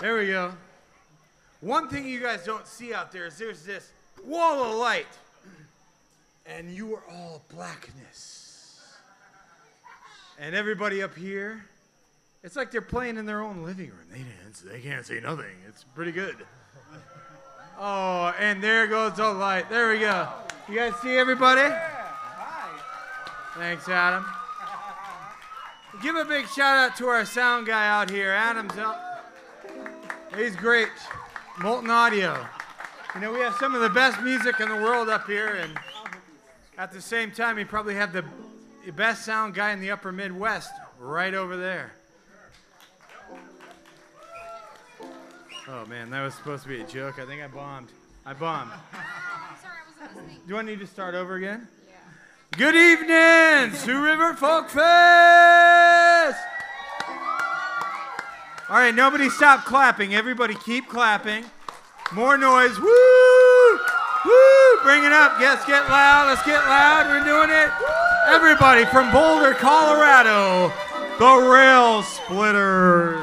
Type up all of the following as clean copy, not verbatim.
There we go. One thing you guys don't see out there is there's this wall of light, and you are all blackness. And everybody up here, it's like they're playing in their own living room. They can't see nothing. It's pretty good. Oh, and there goes the light. There we go. You guys see everybody? Hi. Thanks, Adam. Give a big shout out to our sound guy out here. Adam's out. He's great. Molten Audio. You know, we have some of the best music in the world up here, and at the same time, we probably have the best sound guy in the upper Midwest right over there. Oh, man, that was supposed to be a joke. I think I bombed. Sorry, I wasn't listening. Do I need to start over again? Yeah. Good evening, Sioux River Folk Fest! All right, nobody stop clapping. Everybody keep clapping. More noise. Woo! Woo! Bring it up. Yes, get loud. Let's get loud. We're doing it. Everybody from Boulder, Colorado, the Rail Splitters.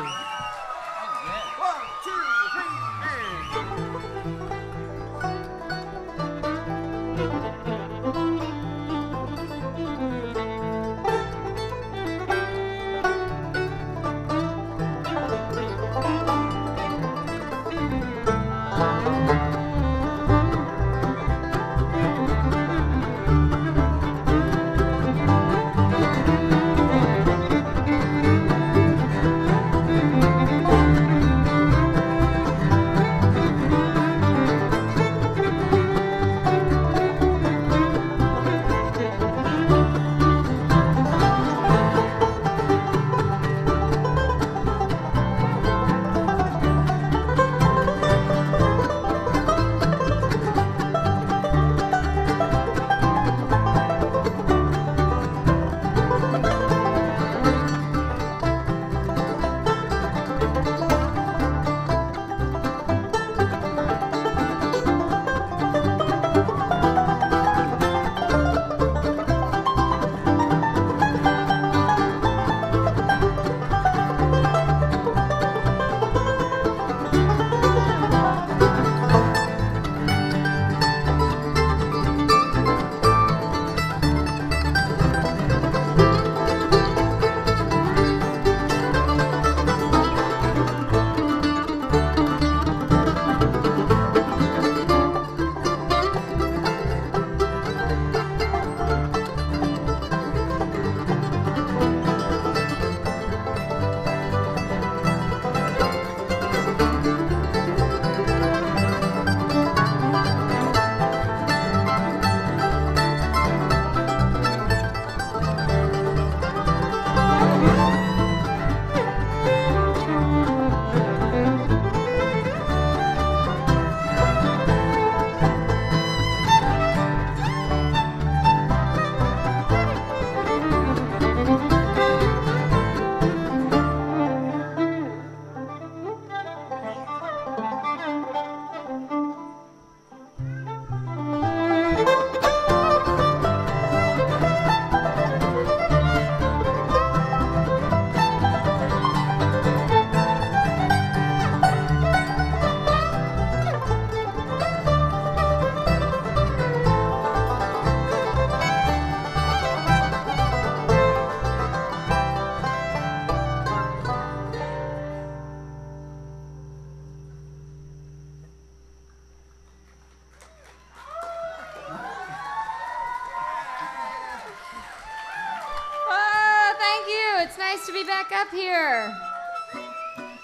Nice to be back up here.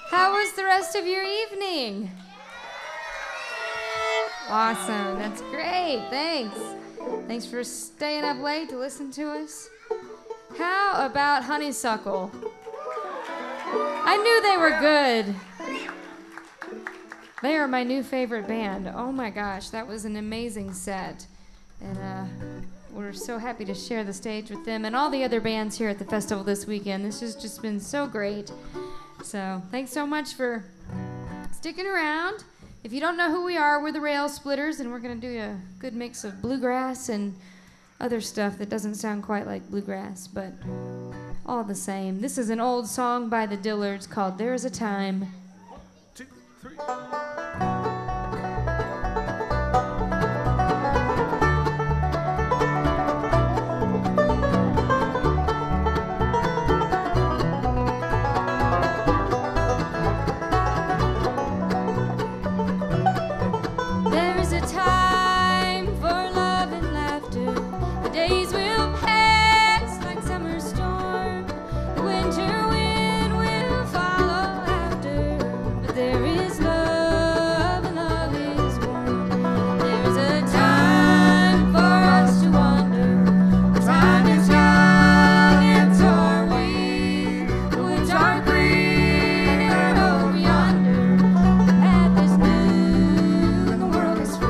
How was the rest of your evening? Awesome. That's great. Thanks. Thanks for staying up late to listen to us. How about Honeysuckle? I knew they were good. They are my new favorite band. Oh my gosh, that was an amazing set. And we're so happy to share the stage with them and all the other bands here at the festival this weekend. This has just been so great. So thanks so much for sticking around. If you don't know who we are, we're the Rail Splitters, and we're going to do a good mix of bluegrass and other stuff that doesn't sound quite like bluegrass, but all the same. This is an old song by the Dillards called There's a Time. 1, 2, There's a time for love and laughter. The days will pass like summer storm. The winter wind will follow after. But there is love and love is warm. There's a time for us to wander. The time is young and so are we. The woods are green and over yonder. The path is new and the world is free.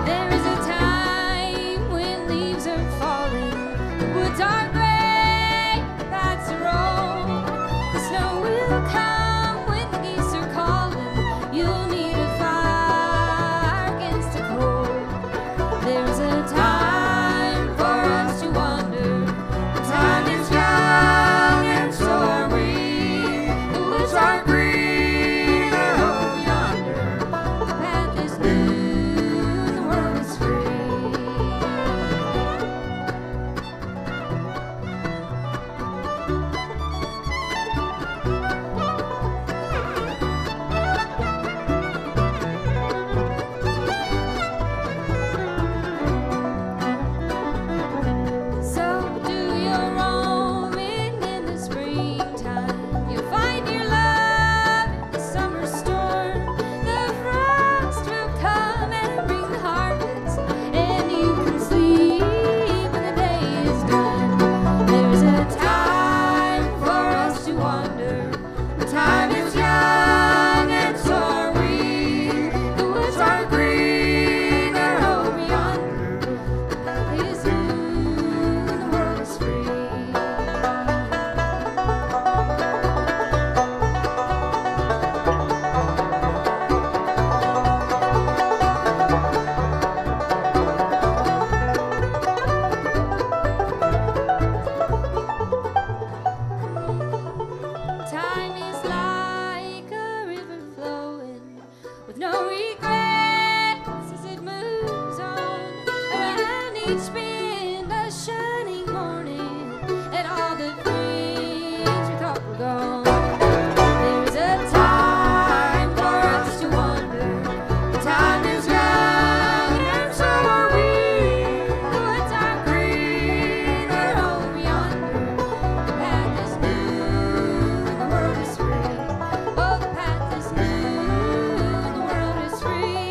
There is a time when leaves are falling, the woods are gray, the paths are old. The snow will come when the geese are calling. You'll need a fire against the cold. There's a time for us to wander. The time is young and so are we. The woods are green and over yonder. The path is new and the world is free. So do your roaming in the springtime. You'll find your love in the summer storm. The frost will come and bring the harvest, and you can sleep when the day is done. There's a time for us to wander. The time is young and so are we. The woods are green and over yonder. The path is new and the world is free. Time is like a river flowing with no regrets as it moves on. Around each bend a shining morning, and all the things we thought were gone. There's a time for us to wander. The time is young and so are we. The woods are green and over yonder. The path is new and the world is free. Oh, the path is new and the world is free.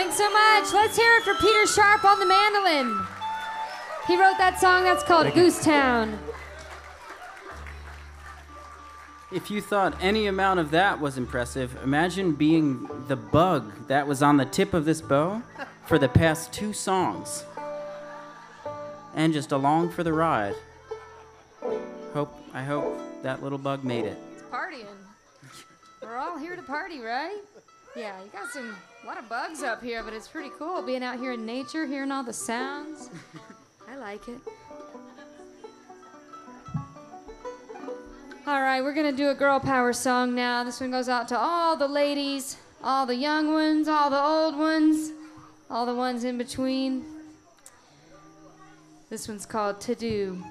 Thanks so much. Let's hear it for Peter Sharp on the mandolin. He wrote that song that's called Goose Town. If you thought any amount of that was impressive, imagine being the bug that was on the tip of this bow for the past 2 songs. And just along for the ride. I hope that little bug made it. It's partying. We're all here to party, right? Yeah, you got a lot of bugs up here, but it's pretty cool being out here in nature, hearing all the sounds. I like it. All right, we're going to do a girl power song now. This one goes out to all the ladies, all the young ones, all the old ones, all the ones in between. This one's called To Do.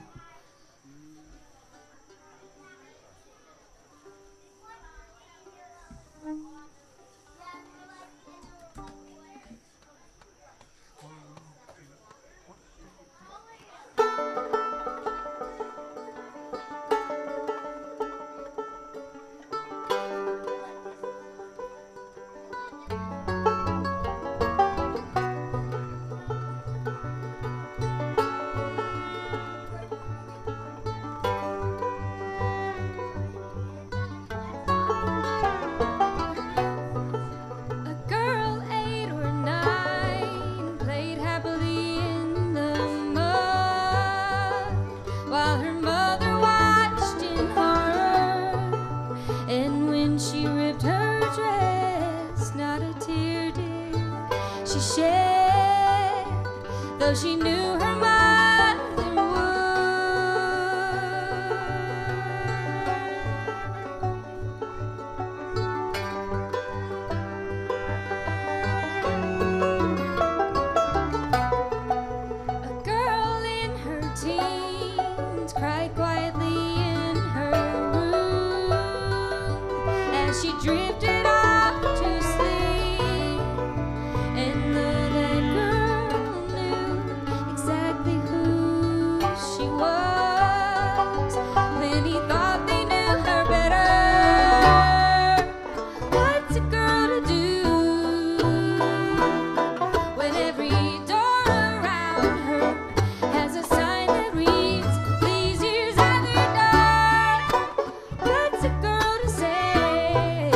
She knew her mother A girl in her teens cried quietly in her room as she drifted off to sleep. And though that girl knew exactly who she was, when he thought they knew her better, what's a girl to do when every door around her has a sign that reads, "Please use either door"? What's a girl to say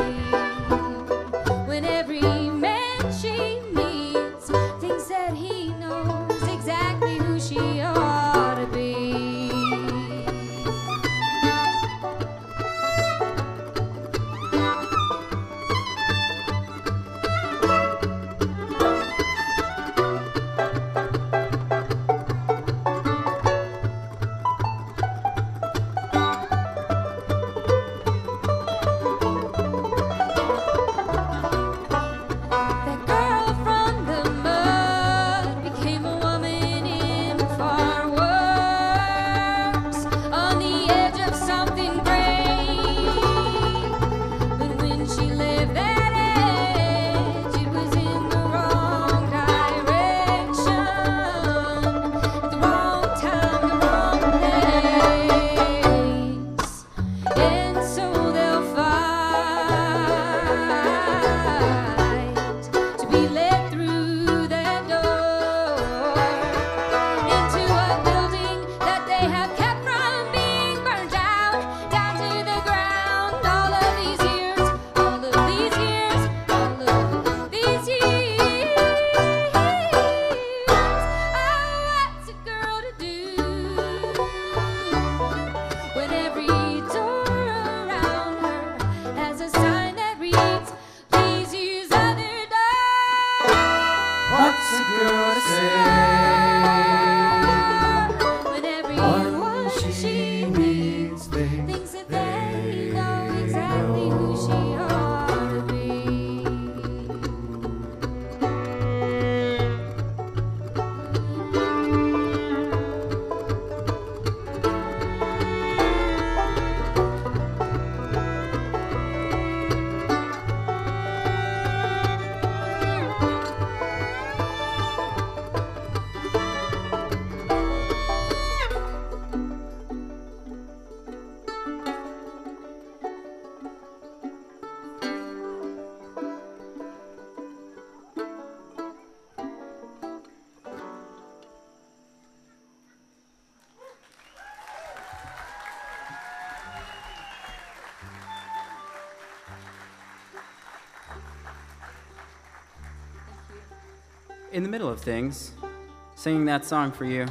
in the middle of things, singing that song for you,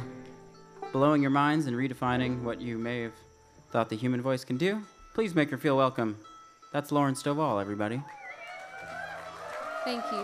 blowing your minds and redefining what you may have thought the human voice can do. Please make her feel welcome. That's Lauren Stovall, everybody. Thank you.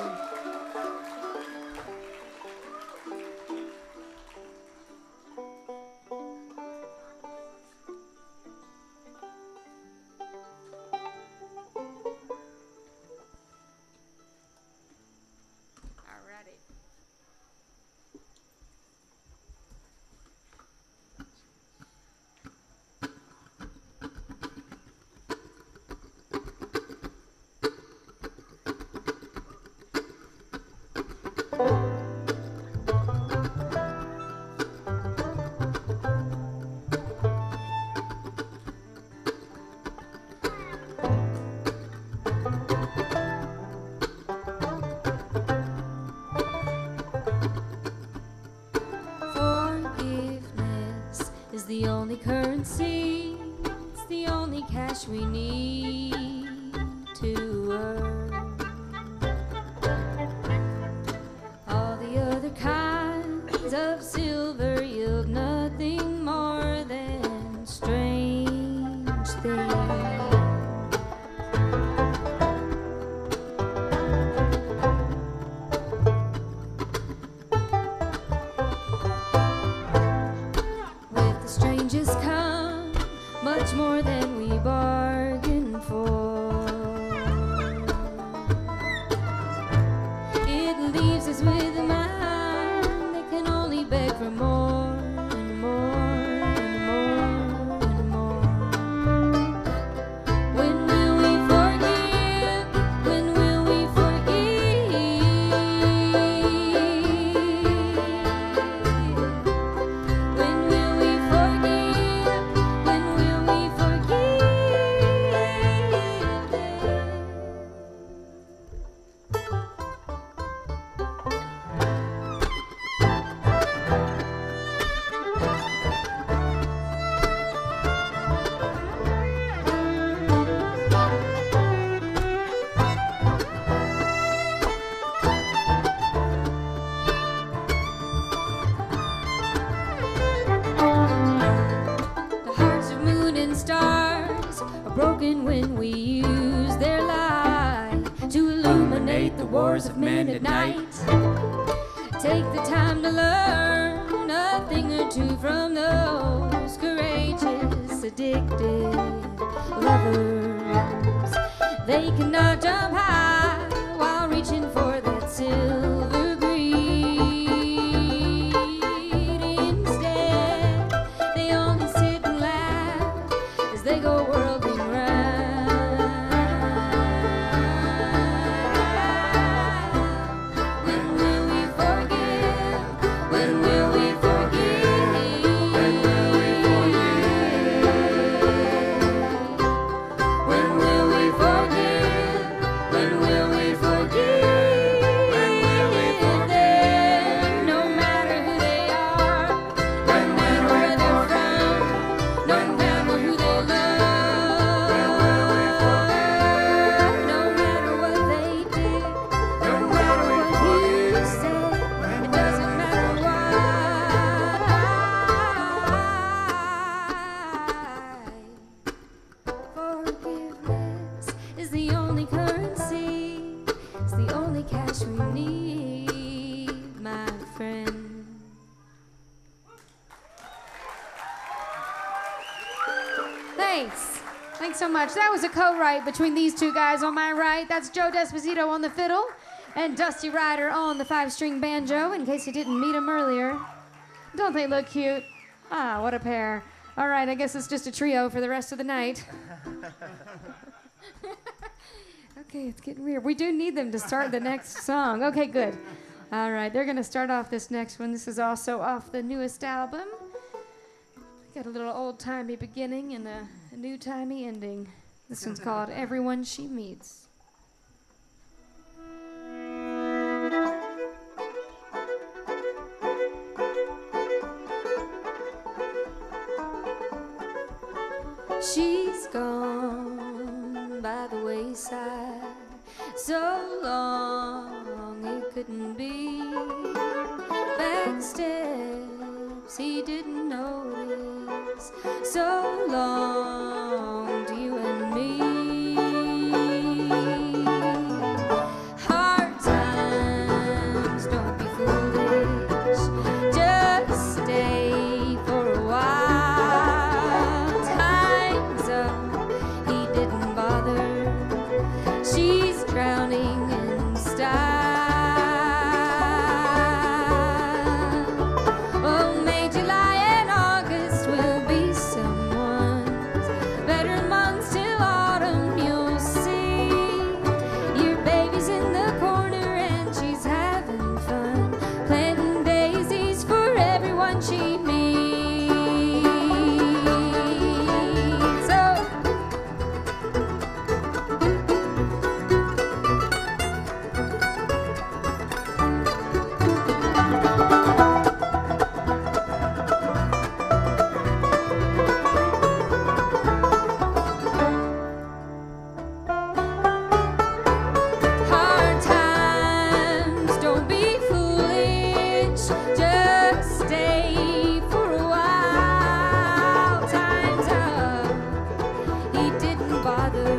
Forgiveness is the only currency, it's the only cash we need to earn. All the other kinds of silver yield nothing more than strange things. With the strangest come much more than we bargained for. It leaves us with a mind that can only beg for more and more and more and more. When will we forgive? When will we forgive? When will we forgive? When will we forgive The hearts of moon and stars are broken when we use their light to illuminate the wars of men at night. Take the time to learn a thing or two from those courageous, addicted lovers. They cannot jump high while reaching for that silver greed. Instead, they only sit and laugh as they go whirling round. When will we forgive? When will we forgive? When will we forgive? When will we forgive? When will we forgive? When will we forgive? No matter who they are, no matter where they're from, no matter who they love, no matter what they did, no matter what you said, it doesn't matter why. Forgiveness is the only currency, it's the only cash we need, my friend. Thanks. Thanks so much. That was a co-write between these two guys on my right. That's Joe Desposito on the fiddle and Dusty Ryder on the 5-string banjo, in case you didn't meet them earlier. Don't they look cute? Ah, what a pair. All right, I guess it's just a trio for the rest of the night. Okay, it's getting weird. We do need them to start the next song. Okay, good. All right, they're going to start off this next one. This is also off the newest album. Got a little old-timey beginning and a new-timey ending. This one's called Everyone She Meets. She's gone by the wayside so long it couldn't be. steps he didn't notice. So long to you and me. Hard times, don't be foolish. Just stay for a while. Time's up, he didn't bother. She's drowning in style. Oh, May, July, and August will be someone's. Better months till autumn, you'll see. Your baby's in the corner and she's having fun, planting daisies for everyone she meets. So hard times, don't be foolish. Just stay for a while. Time's up, he didn't bother.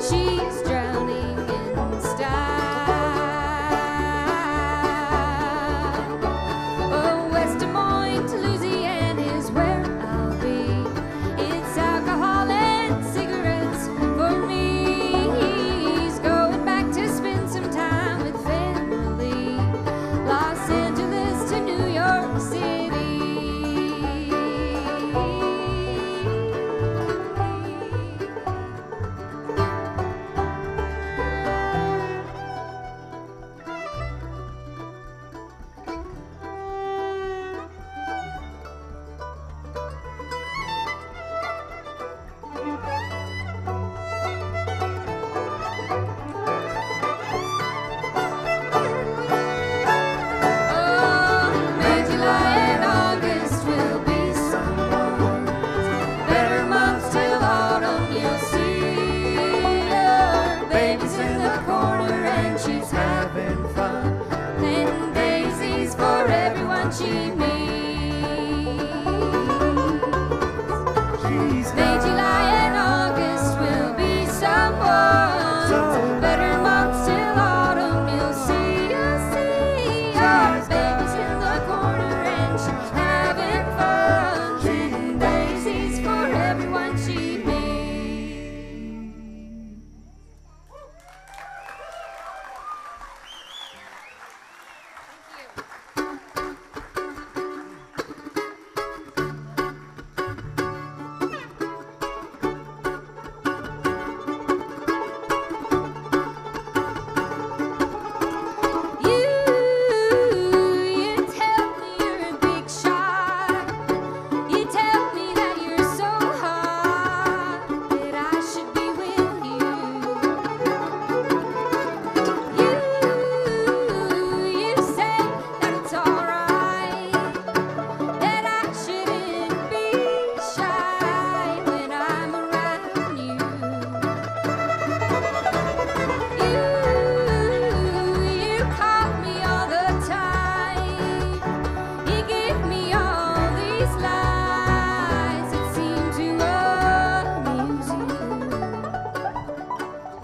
She's drowning in style. Oh, West Des Moines to Louisiana is where I'll be. It's alcohol and cigarettes for me. He's going back to spend some time with family. Los Angeles to New York City. Oh, May, July, and August will be someone. Better months till autumn, you'll see. Her baby's in the corner and she's having fun, planting daisies for everyone she meets. May, July, and August will be someone. Better months till autumn, you'll see, you'll see. Her baby's in the corner and she's having fun, planting daisies for everyone she meets. You tell me you're a big shot. You tell me that you're so hot that I should be with you. You say that it's alright, that I shouldn't be shy when I'm around you. You call me all the time. You give me all these lies that seem to amuse you.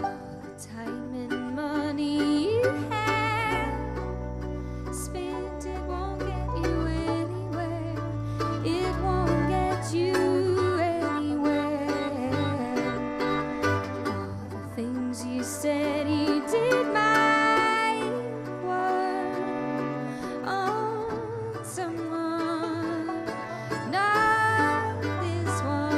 All the time and money you have spent, it won't get you anywhere. It won't get you anywhere. All the things you said you did might work on someone, not this one.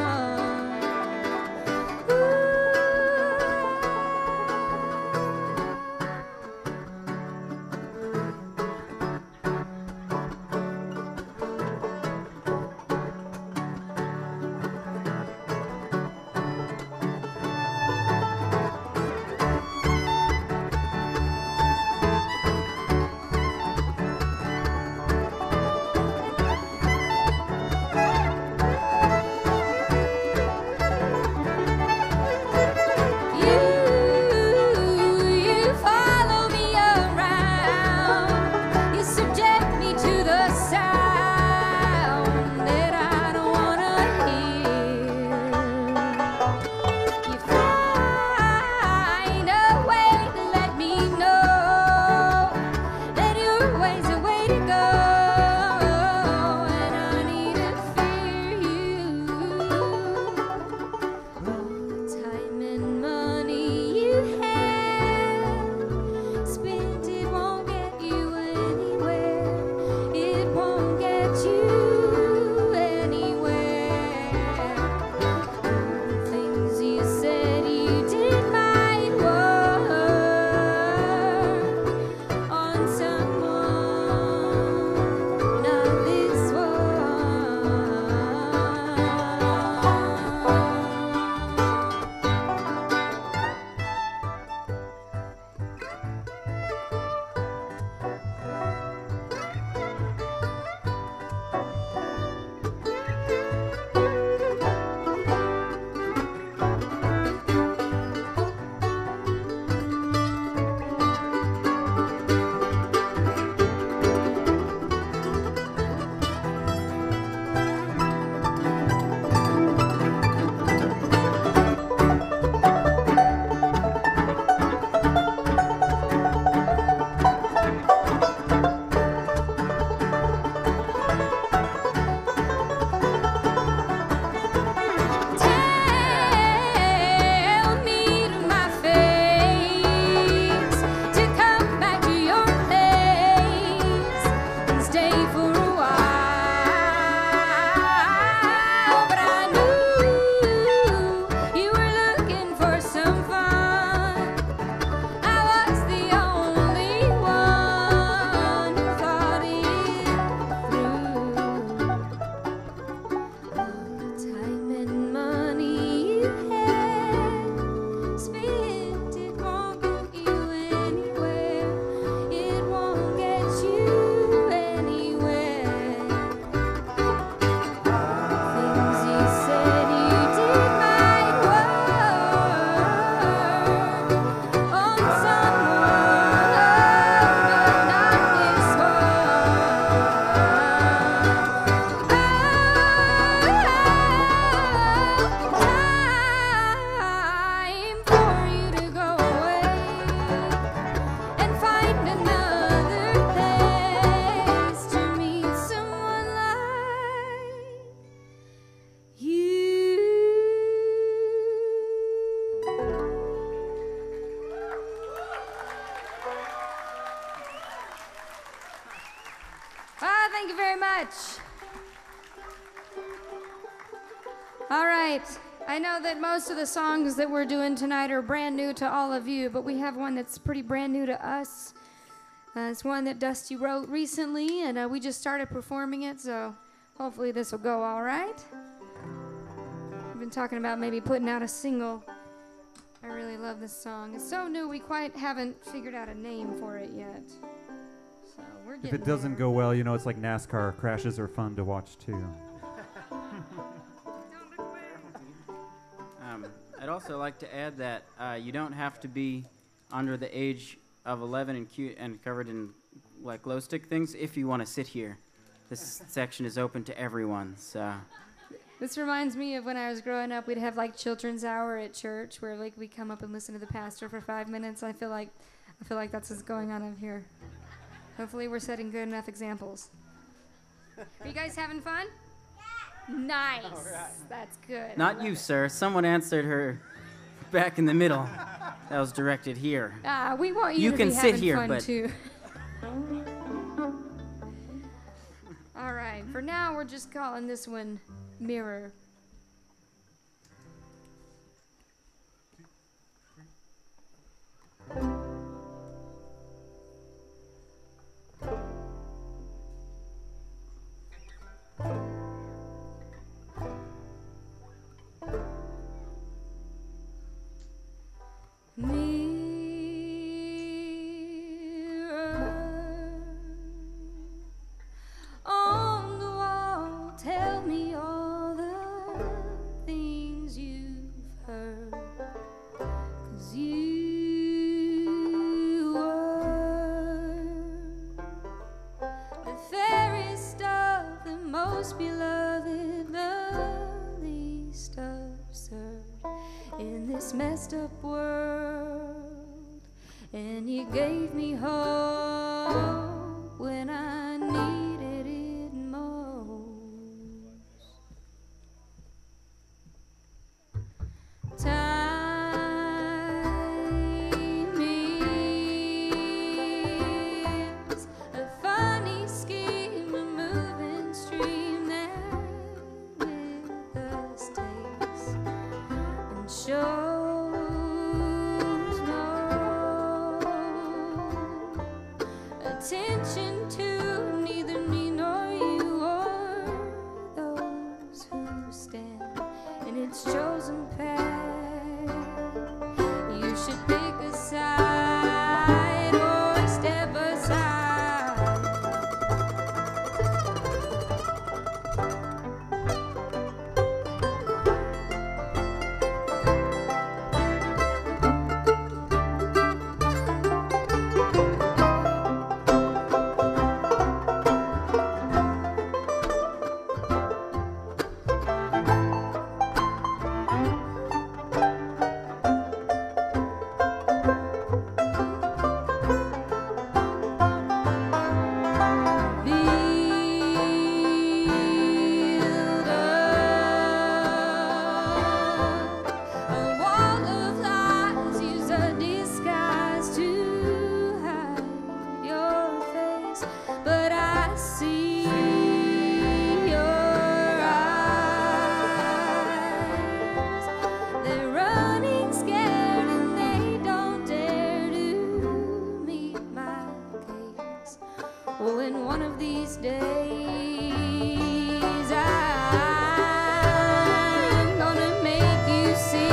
much. All right. I know that most of the songs that we're doing tonight are brand new to all of you, but we have one that's pretty brand new to us. It's one that Dusty wrote recently, and we just started performing it, so hopefully this will go all right. We've been talking about maybe putting out a single. I really love this song. It's so new, we quite haven't figured out a name for it yet. So we're getting If it doesn't there. go well, you know, it's like NASCAR. Crashes are fun to watch, too. I'd also like to add that you don't have to be under the age of 11 and cute and covered in like glow stick things if you want to sit here. This section is open to everyone. So This reminds me of when I was growing up. We'd have like children's hour at church where like we come up and listen to the pastor for 5 minutes. I feel like that's what's going on up here. Hopefully we're setting good enough examples. Are you guys having fun? Nice. That's good. not you, sir. Someone answered her back in the middle. That was directed here. We want you You to can be sit having here, fun but- too. All right. For now, we're just calling this one Mirror. Mirror on the wall, tell me all the things you've heard. 'Cause you were the fairest of the most beloved, the least absurd in this messed up world. And you gave me hope when I needed it most. Time is a funny scheme, a moving stream that with us takes and shows no attention to neither me nor you or those who stand in its chosen path. You should pick a side or step aside. A wall of lies, use a disguise to hide your face, but I see your eyes. They're running scared and they don't dare to meet my gaze. Oh, and one of these days I'm gonna make you see.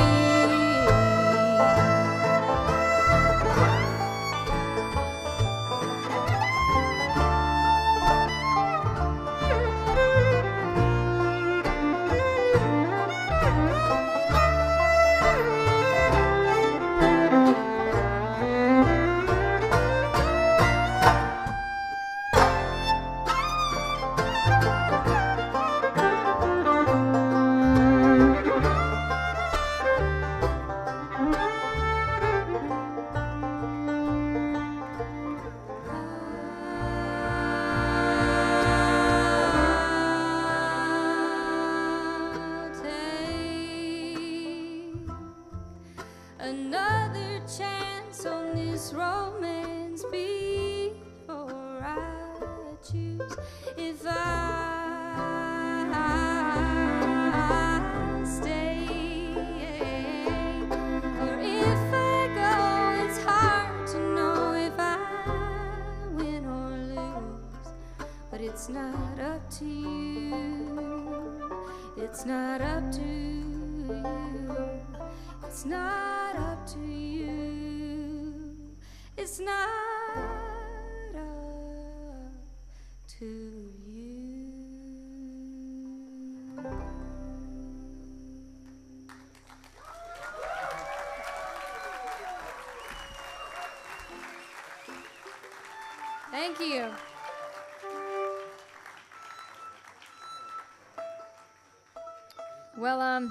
I'll take another chance on this romance before I choose if I It's not up to you. It's not up to you. It's not up to you. Thank you. Well,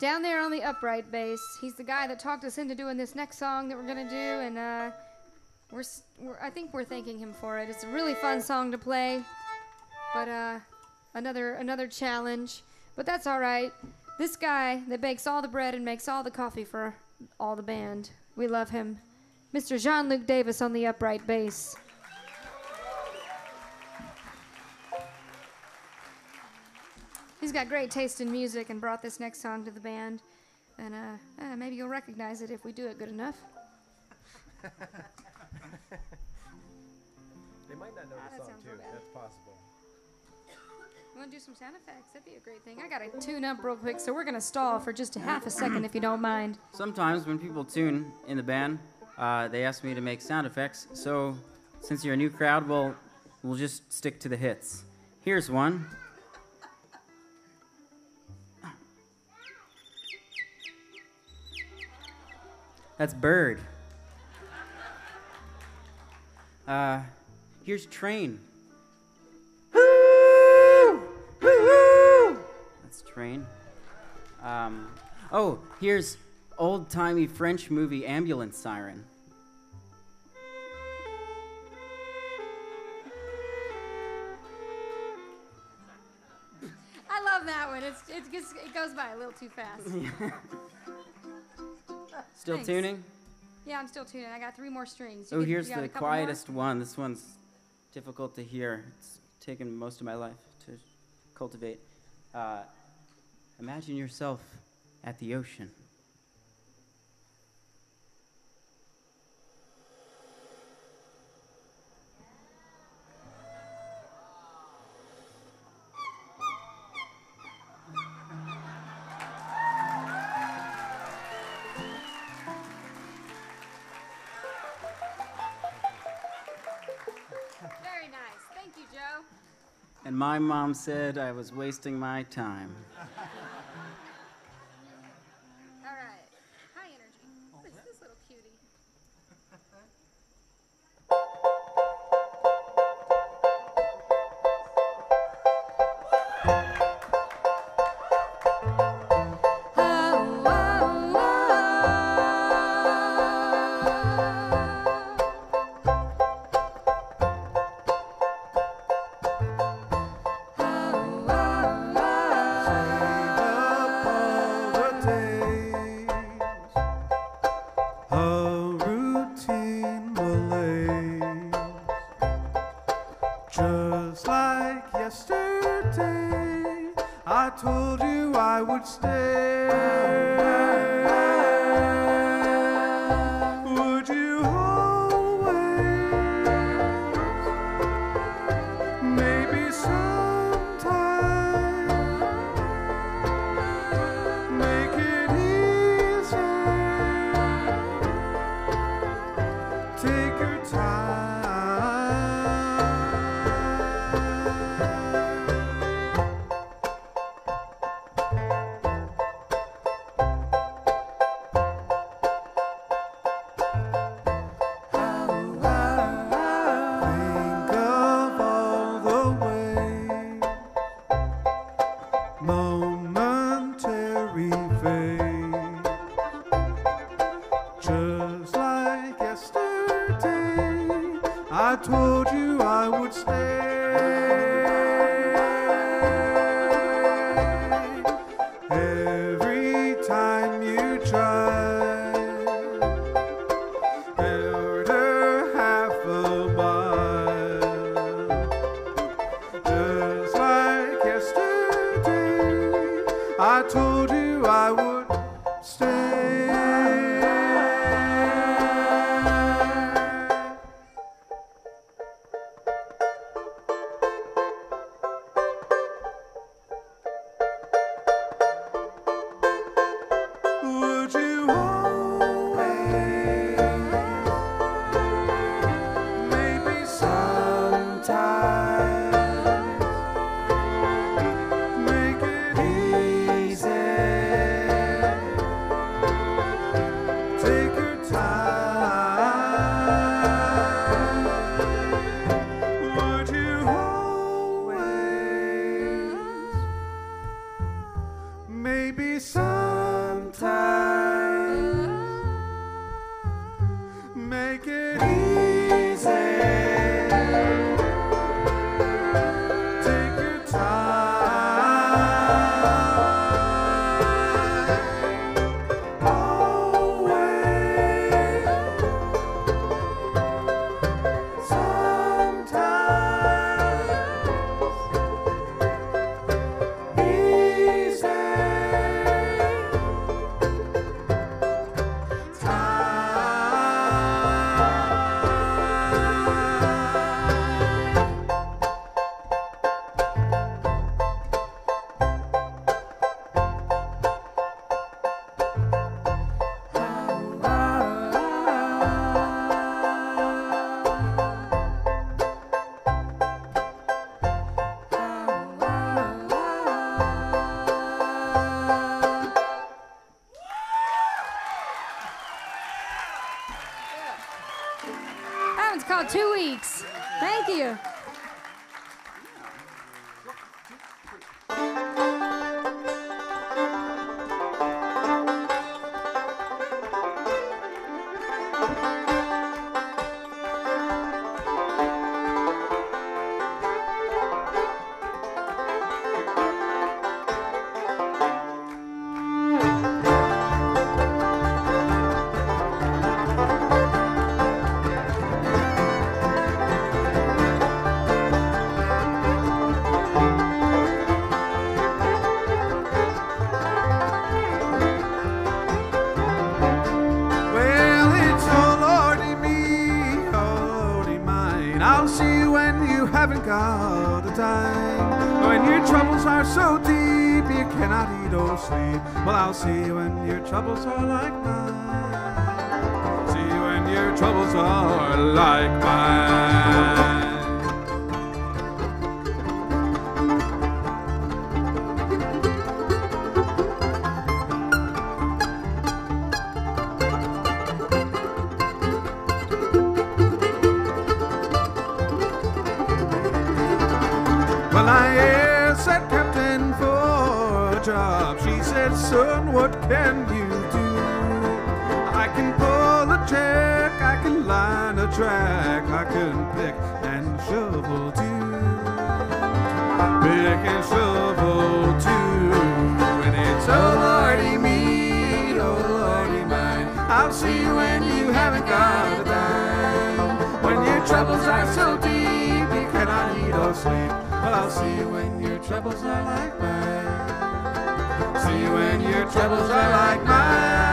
down there on the upright bass, he's the guy that talked us into doing this next song that we're gonna do, and I think we're thanking him for it. It's a really fun song to play, but another challenge. But that's all right. This guy that bakes all the bread and makes all the coffee for all the band, we love him. Mr. Jean-Luc Davis on the upright bass. He's got great taste in music and brought this next song to the band. And maybe you'll recognize it if we do it good enough. They might not know the song too. That's possible. You want to do some sound effects? That'd be a great thing. I got to tune up real quick, so we're going to stall for just a half a second if you don't mind. Sometimes when people tune in the band, they ask me to make sound effects. So since you're a new crowd, we'll just stick to the hits. Here's one. That's Bird. Here's Train. That's Train. Oh, here's old-timey French movie Ambulance Siren. I love that one. It goes by a little too fast. Still Thanks. tuning? Yeah, I'm still tuning. I got 3 more strings. Oh, here's you got the a couple quietest one. This one's difficult to hear. It's taken most of my life to cultivate. Imagine yourself at the ocean. Very nice. Thank you, Joe. And my mom said I was wasting my time. All right. High energy. What is this little cutie? Just like yesterday, I told you I would stay. Would you always? Maybe sometime. Make it easy. Take your time. Think of all the ways momentary fade, just like yesterday. I told you I would stay. Every time you try, elder half a mile, just like yesterday. I told you I would stay. make it easy. Take your time. Always. Sometimes. Easy. That one's called 2 Weeks. Thank you. Well, it's oh Lordy me, oh Lordy mine. I'll see you when you haven't got the time. When your troubles are so deep you cannot eat or sleep. Well, I'll see you when your troubles are like mine. See you when your troubles are like mine. Well, I asked that captain for a job. She said, son, what can you do? I can pull a jack, I can line a track, I can pick and shovel too. Pick and shovel too. And it's oh Lordy me, oh Lordy mine. I'll see you when you haven't got a dime. When your troubles are so deep you cannot eat or sleep. Well, I'll see you when your troubles are like mine. See you when your troubles are like mine.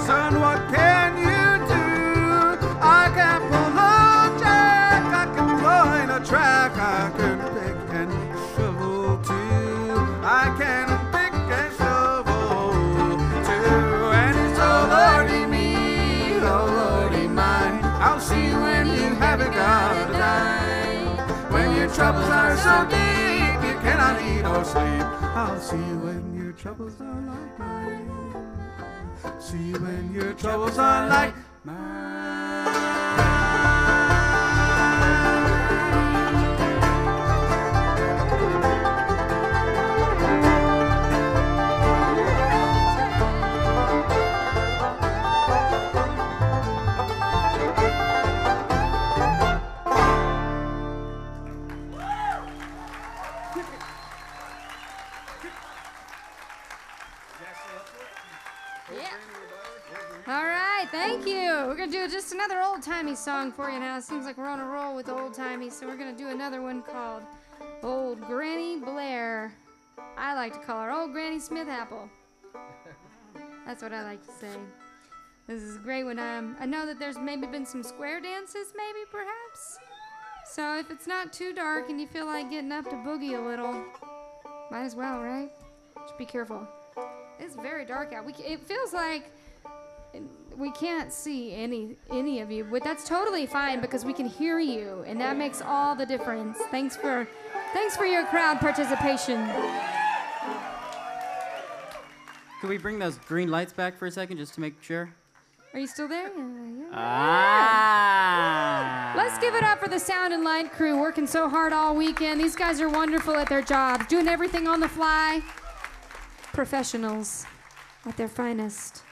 Son, what can you do? I can pull a jack, I can line a track, I can pick and shovel too. I can pick and shovel too. And it's oh Lordy me, oh Lordy mine. I'll see you when you haven't got a dime. When your troubles are so deep you cannot eat or sleep. I'll see you when your troubles are like mine. See you when your troubles are like All right, thank you. We're going to do just another old-timey song for you now. It seems like we're on a roll with old-timey, so we're going to do another one called Old Granny Blair. I like to call her Old Granny Smith Apple. That's what I like to say. This is a great one. I know that there's maybe been some square dances, maybe, perhaps? So if it's not too dark and you feel like getting up to boogie a little, might as well, right? Just be careful. It's very dark out. It feels like we can't see any of you, but that's totally fine because we can hear you, and that makes all the difference. Thanks for your crowd participation. Could we bring those green lights back for a second just to make sure? Are you still there? Ah! Let's give it up for the sound and light crew working so hard all weekend. These guys are wonderful at their jobs, doing everything on the fly. Professionals at their finest.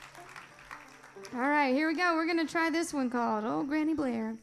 All right, here we go. We're going to try this one called Old Granny Blair.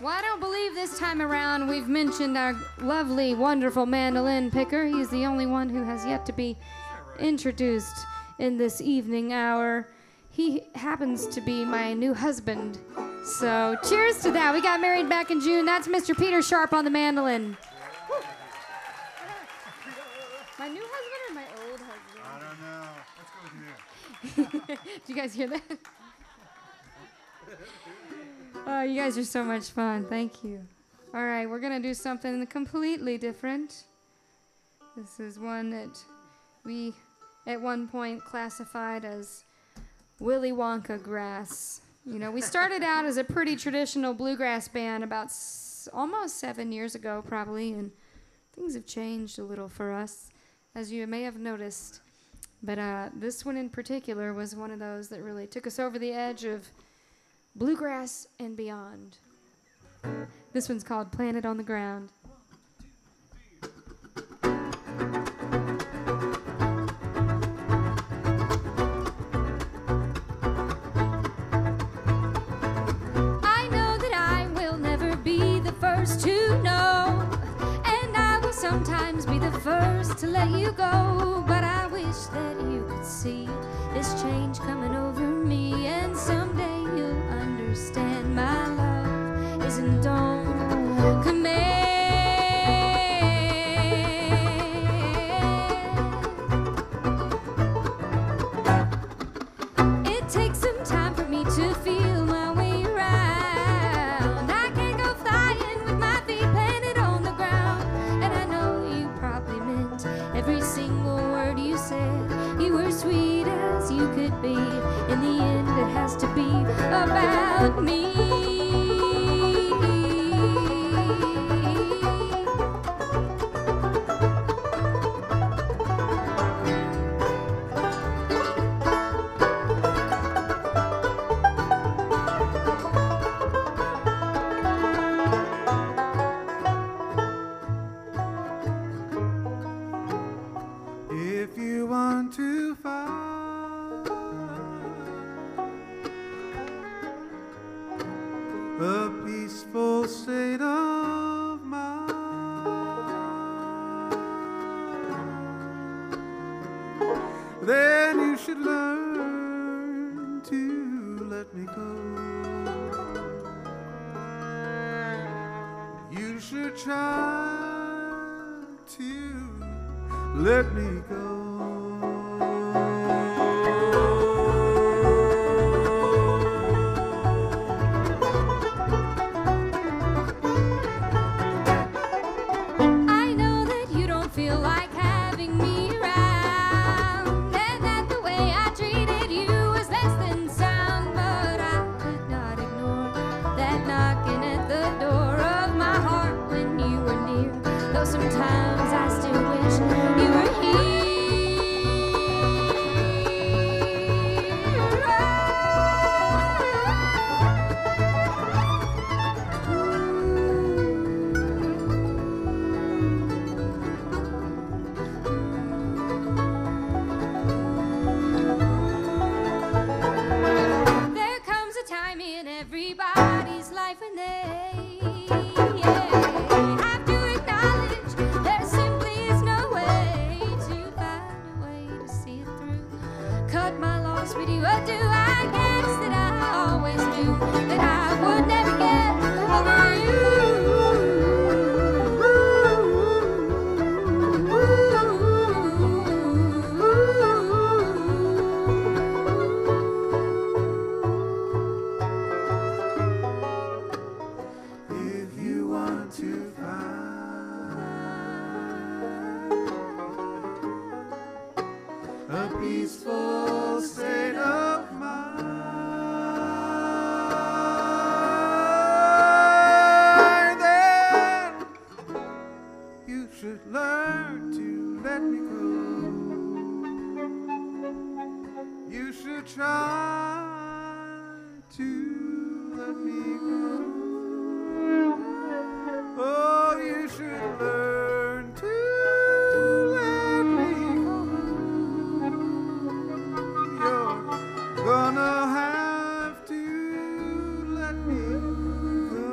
Well, I don't believe this time around we've mentioned our lovely, wonderful mandolin picker. He's the only one who has yet to be introduced in this evening hour. He happens to be my new husband. So cheers to that. We got married back in June. That's Mr. Peter Sharp on the mandolin. My new husband or my old husband? I don't know. Let's go with you. Did you guys hear that? Oh, you guys are so much fun. Thank you. All right, we're going to do something completely different. This is one that we at one point classified as Willy Wonka grass. You know, we started out as a pretty traditional bluegrass band about almost 7 years ago, probably, and things have changed a little for us, as you may have noticed. But this one in particular was one of those that really took us over the edge of bluegrass and beyond. This one's called Planet on the Ground. I know that I will never be the first to know, and I will sometimes be the first to let you go, but I wish that you could see this change coming over me, and someday you'll understand my love isn't on command. It takes some time for me to feel my way around. I can't go flying with my feet planted on the ground, and I know you probably meant every single word you said. You were sweet as you could be. In the end, it has to be about me. If you want to find a peaceful state of mind, then you should learn to let me go. You should try to let me go. I know that you don't feel like having me around, and that the way I treated you was less than sound, but I could not ignore that knocking at the door of my heart when you were near, though sometimes I still wish you were here. There comes a time in everybody's life when they have to acknowledge there simply is no way to find a way to see it through. Cut my loss with you adieu. I guess that I always knew that I would never get over If you want to find a peaceful state of mind, then you should learn to let me go. You should try to let me go. Oh, you should learn to let me go. You're gonna have to let me go.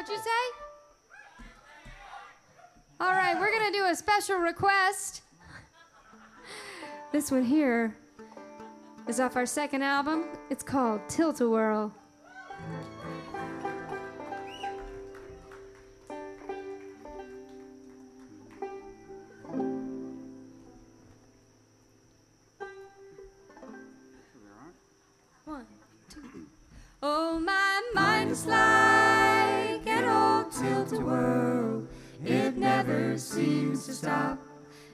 What'd you say? All right, we're gonna do a special request. This one here is off our second album. It's called Tilt-A-Whirl. One, two. Oh, my mind is like an old tilt-a-whirl. It never seems to stop,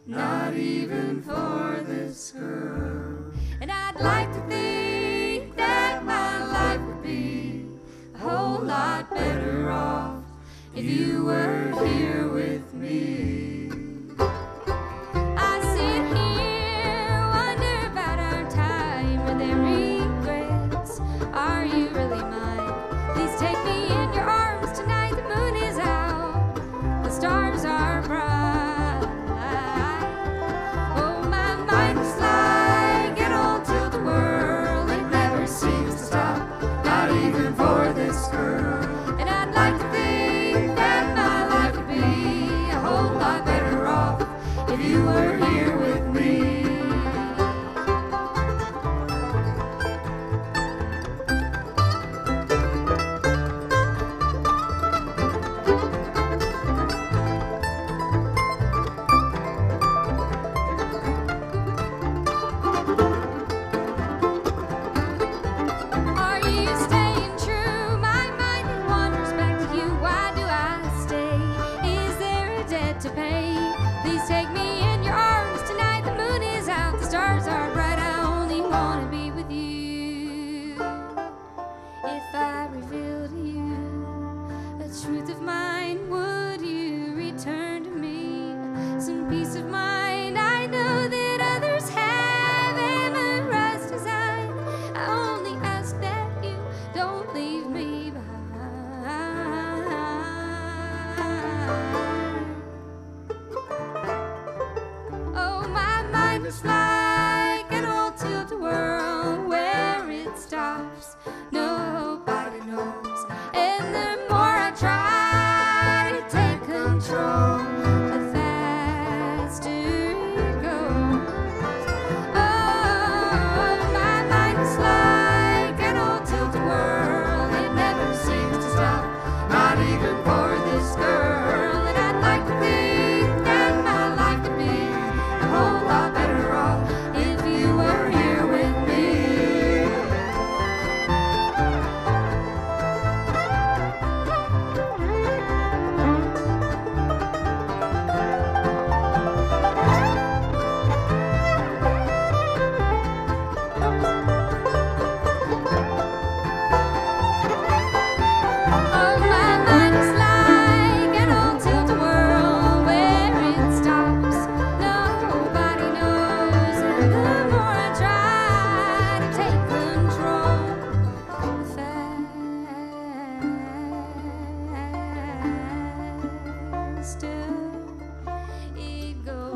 not even for this girl. And I'd like to think that my life would be a whole lot better off if you were here with me. I sit here, wonder about our time with every regrets. Are you really mine? Please take me in your arms tonight. The moon is out, the stars are bright. Oh, my mind is like an old tilt-a-whirl. It never seems to stop, not even for this girl. And I'd like to think that my life would be a whole lot better off if you were here with me. Are you staying true? My mind it wanders back to you. Why do I stay? Is there a debt to pay? Please take me in your arms tonight. The moon is out, the stars are bright. I only wanna be with you. If I reveal to you a truth of mine, would you return to me some peace of mind? I know that others have amorous design. I only ask that you don't leave me behind. Oh, my mind is like an old tilt-a-whirl. Where it stops, nobody knows. And the more I try to take control, the faster it goes. Oh, my mind is like an old tilt-a-whirl. It never seems to stop, not even for this girl. And I'd like to think that my life would be a whole lot better off if you were here with me. Oh, my mind is like an old tilt-a-whirl. Where it stops, nobody knows. And the more I try to take control, the faster it goes.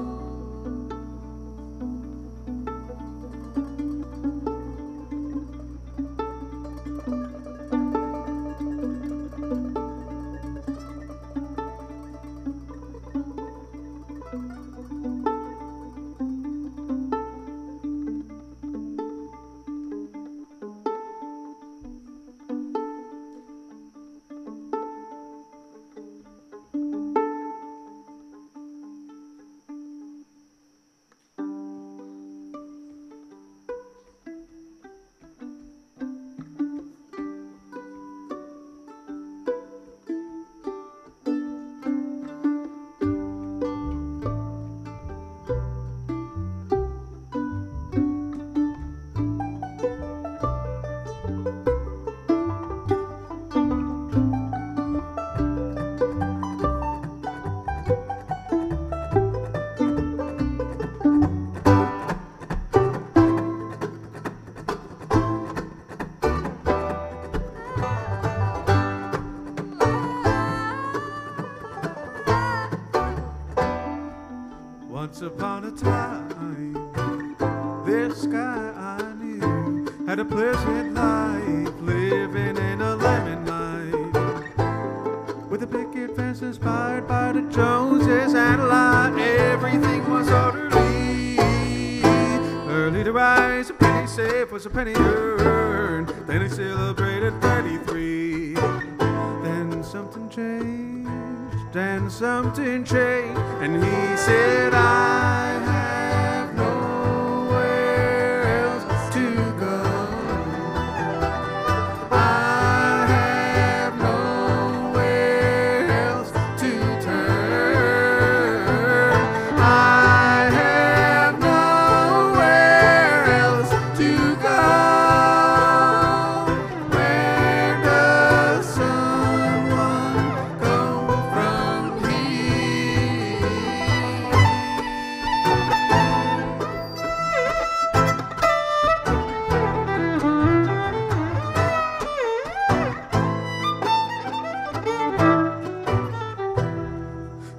Once upon a time, this guy I knew had a pleasant life, living in a lemon life. was a penny earned. Then he celebrated 33. Then something changed, and something changed, and he said, I have nowhere else to go. I have nowhere else to turn. I have nowhere else to go. Where does someone go from here?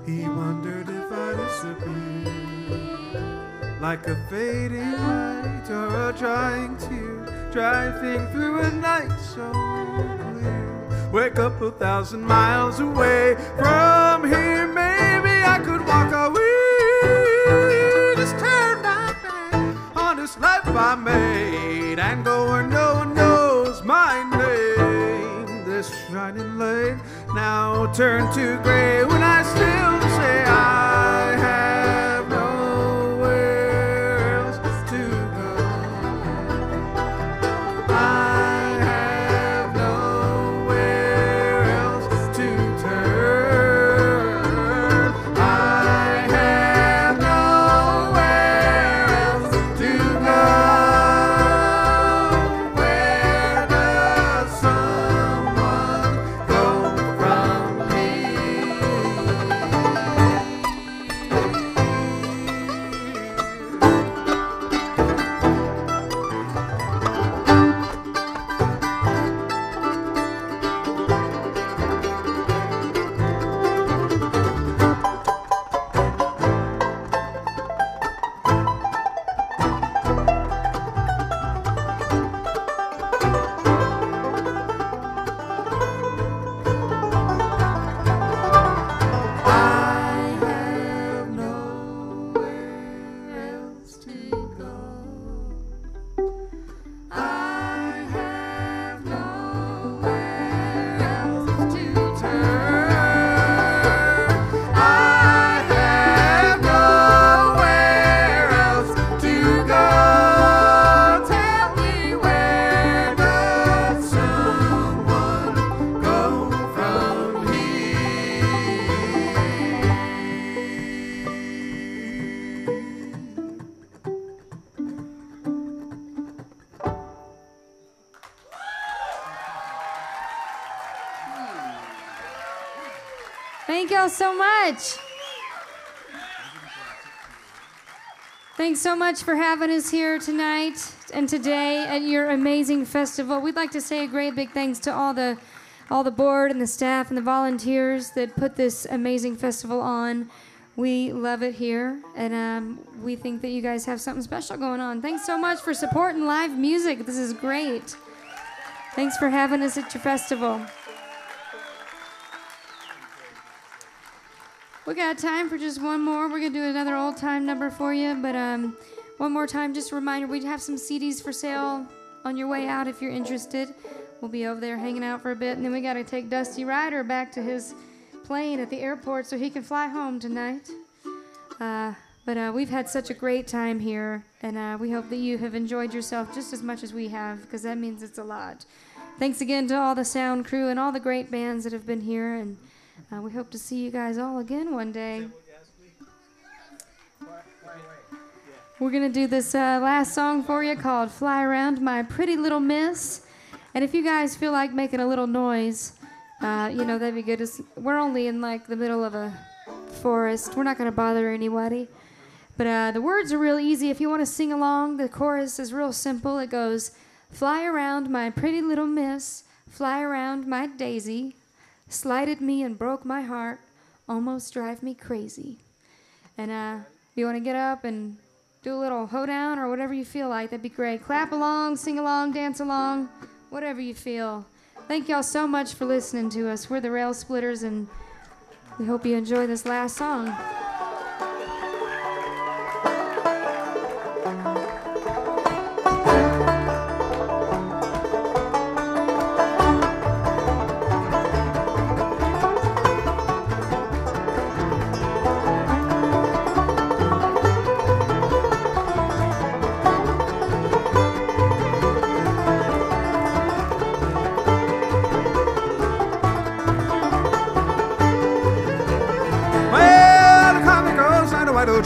He wondered if I disappeared like a fading light or a drying tear, driving through a night so clear. Wake up 1,000 miles away from here, maybe I could walk away. Just turn my back on this life I made and go where no one knows my name. This shining light now turn to gray when I still say I have nowhere else to go. I have nowhere else to turn. I have nowhere else to go. Where does someone go from Thank y'all so much. Thanks so much for having us here tonight and today at your amazing festival. We'd like to say a great big thanks to all the board and the staff and the volunteers that put this amazing festival on. We love it here, and we think that you guys have something special going on. Thanks so much for supporting live music. This is great. Thanks for having us at your festival. We got time for just one more. We're going to do another old-time number for you, but one more time, just a reminder, we have some CDs for sale on your way out if you're interested. We'll be over there hanging out for a bit, and then we got to take Dusty Ryder back to his plane at the airport so he can fly home tonight. But we've had such a great time here, and we hope that you have enjoyed yourself just as much as we have, because that means it's a lot. Thanks again to all the sound crew and all the great bands that have been here, and we hope to see you guys all again one day. We're going to do this last song for you called Fly Around My Pretty Little Miss. And if you guys feel like making a little noise, that'd be good. We're only in like the middle of a forest. We're not going to bother anybody. But the words are real easy. If you want to sing along, the chorus is real simple. It goes, fly around my pretty little miss, fly around my daisy, slighted me and broke my heart, almost drive me crazy. And if you want to get up and do a little hoedown or whatever you feel like, that'd be great. Clap along, sing along, dance along, whatever you feel. Thank y'all so much for listening to us. We're the Rail Splitters, and we hope you enjoy this last song.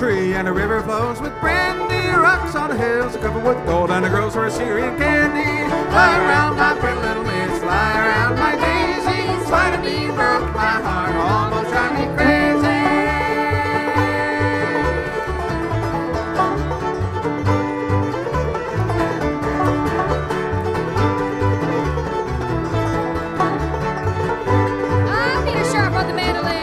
tree, and a river flows with brandy. Rocks on the hills are covered with gold, and the girls are Syrian candy. Fly around my pretty little miss, fly around my daisy. Fly to me, broke my heart, almost drive me crazy. Peter Sharp on the mandolin.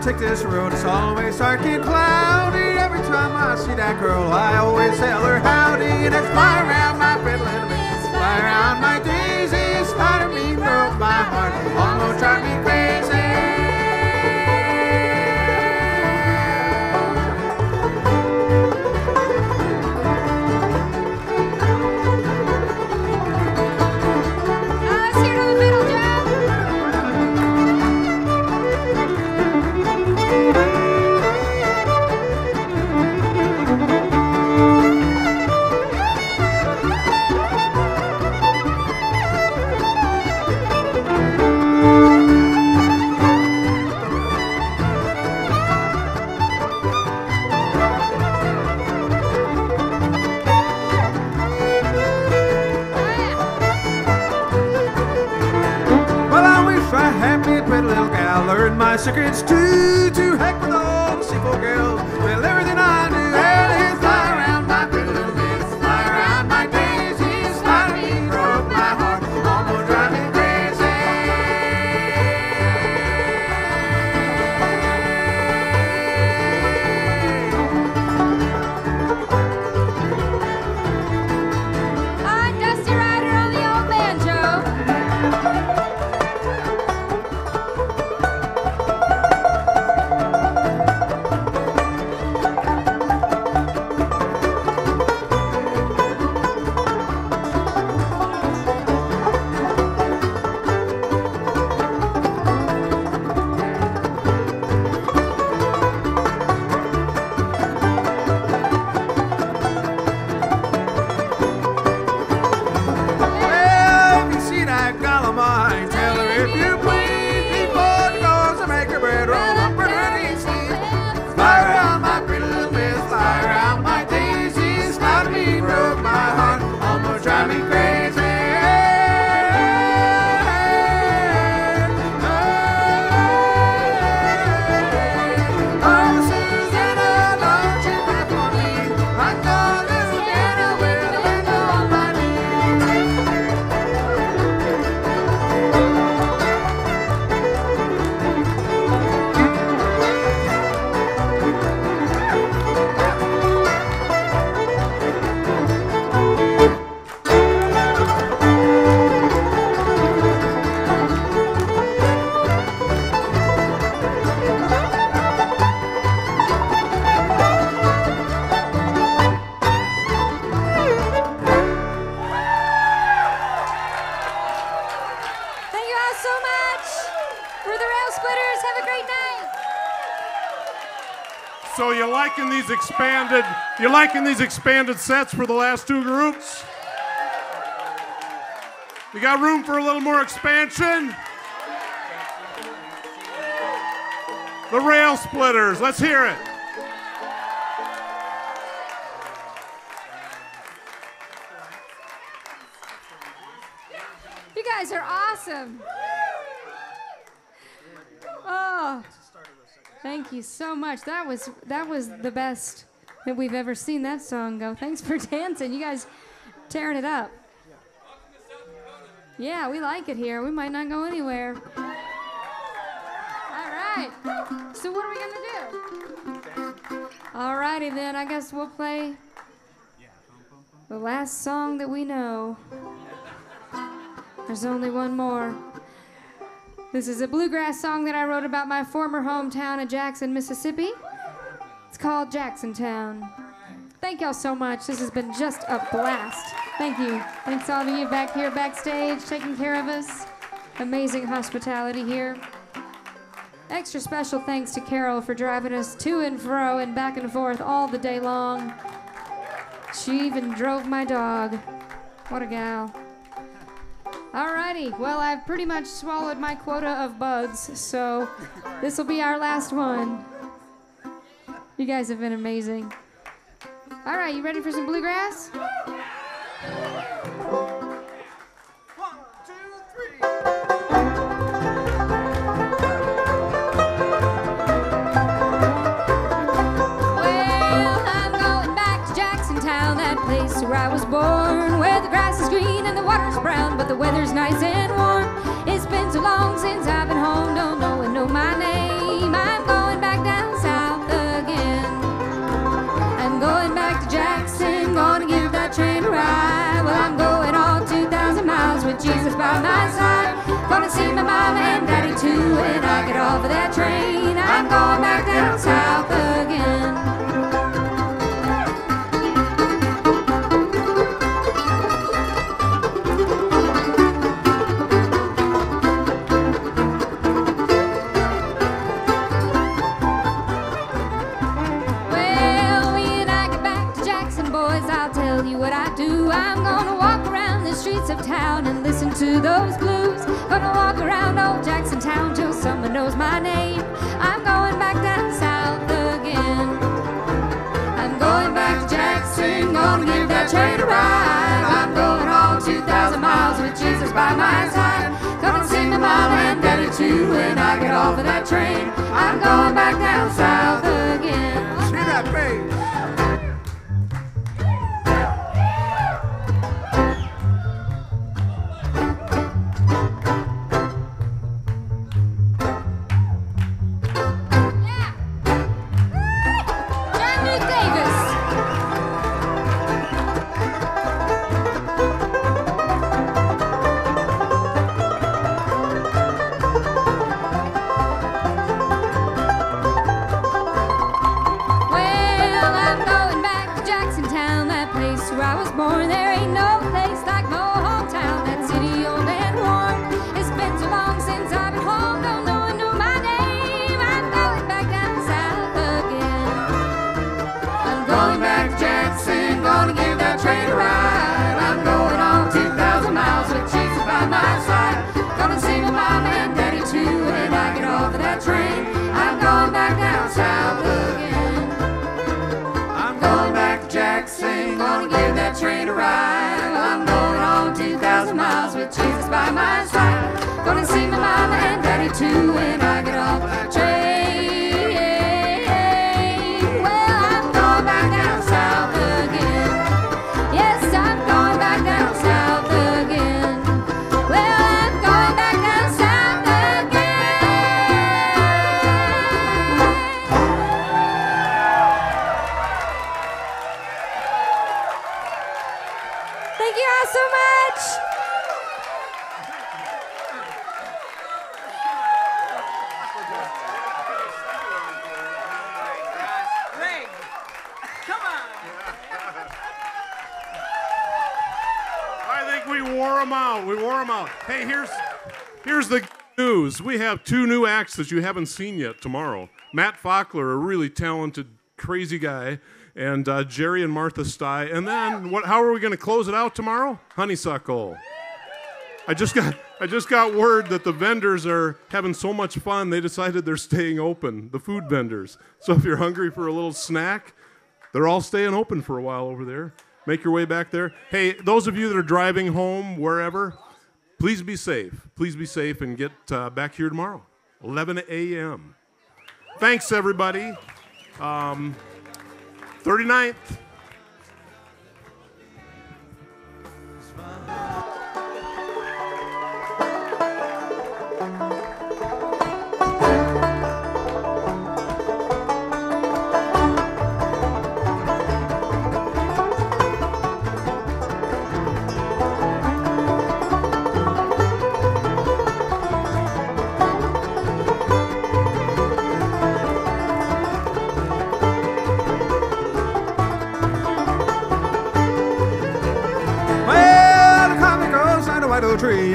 Take this road, it's always dark and cloudy. Every time I see that girl, I always tell her howdy. And it's fly around my pretty little miss, fly around my daisies. Fly to me, broke my heart, almost drive me crazy. Let's hear it on the middle, Joe. Learn my secrets too. To heck with all the sequel girls. Well, everything I do is fly around my pretty little miss, fly around my daisies. Fly to me, broke my heart, almost drive me crazy. Hi, Dusty Rider on the old banjo. So you liking these expanded sets for the last two groups? You got room for a little more expansion? The Rail Splitters, let's hear it. You guys are awesome. Oh, thank you so much. That was the best that we've ever seen that song go. Thanks for dancing. You guys tearing it up. Yeah, we like it here. We might not go anywhere. All right. So what are we gonna do? All righty then. I guess we'll play the last song that we know. There's only one more. This is a bluegrass song that I wrote about my former hometown of Jackson, Mississippi. It's called Jacksontown. Thank y'all so much. This has been just a blast. Thank you. Thanks to all of you back here backstage taking care of us. Amazing hospitality here. Extra special thanks to Carol for driving us to and fro and back and forth all the day long. She even drove my dog. What a gal. Alrighty, well, I've pretty much swallowed my quota of bugs, so this will be our last one. You guys have been amazing. Alright, you ready for some bluegrass? Where I was born, where the grass is green and the water's brown, but the weather's nice and warm. It's been so long since I've been home, don't know and know my name. I'm going back down south again. I'm going back to Jackson, gonna give that train a ride. Well, I'm going all 2,000 miles with Jesus by my side. Gonna see my mama and daddy too when I get off of that train. I'm going back down south again. I'm gonna walk around the streets of town and listen to those blues. Gonna walk around old Jackson town till someone knows my name. I'm going back down south again. I'm going back to Jackson, gonna give that train a ride. I'm going all 2,000 miles with Jesus by my side. Gonna see my mama and daddy too when I get off of that train. I'm going back down south again. See that bass? Train a ride. Well, I'm going on 2,000 miles with Jesus by my side. Gonna see my mama and daddy too when I get off that train. Well, I'm going back down south again. Yes, I'm going back down south again. Well, I'm going back down south Thank you all so much. I think we wore them out. We wore them out. Hey, here's the news. We have two new acts that you haven't seen yet tomorrow. Matt Faulkner, a really talented, crazy guy, and Jerry and Martha Stye. And then, how are we going to close it out tomorrow? Honeysuckle. I just got word that the vendors are having so much fun, they decided they're staying open, the food vendors. So if you're hungry for a little snack, they're all staying open for a while over there. Make your way back there. Hey, those of you that are driving home, wherever, please be safe. Please be safe and get back here tomorrow, 11 a.m. Thanks, everybody. 39th.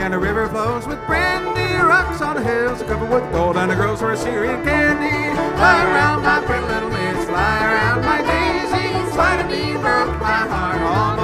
and a river flows with brandy. Rocks on the hills are covered with gold, and the girls are Syrian candy. Fly around my pretty little miss, fly around my daisy. Slide of me broke my heart. All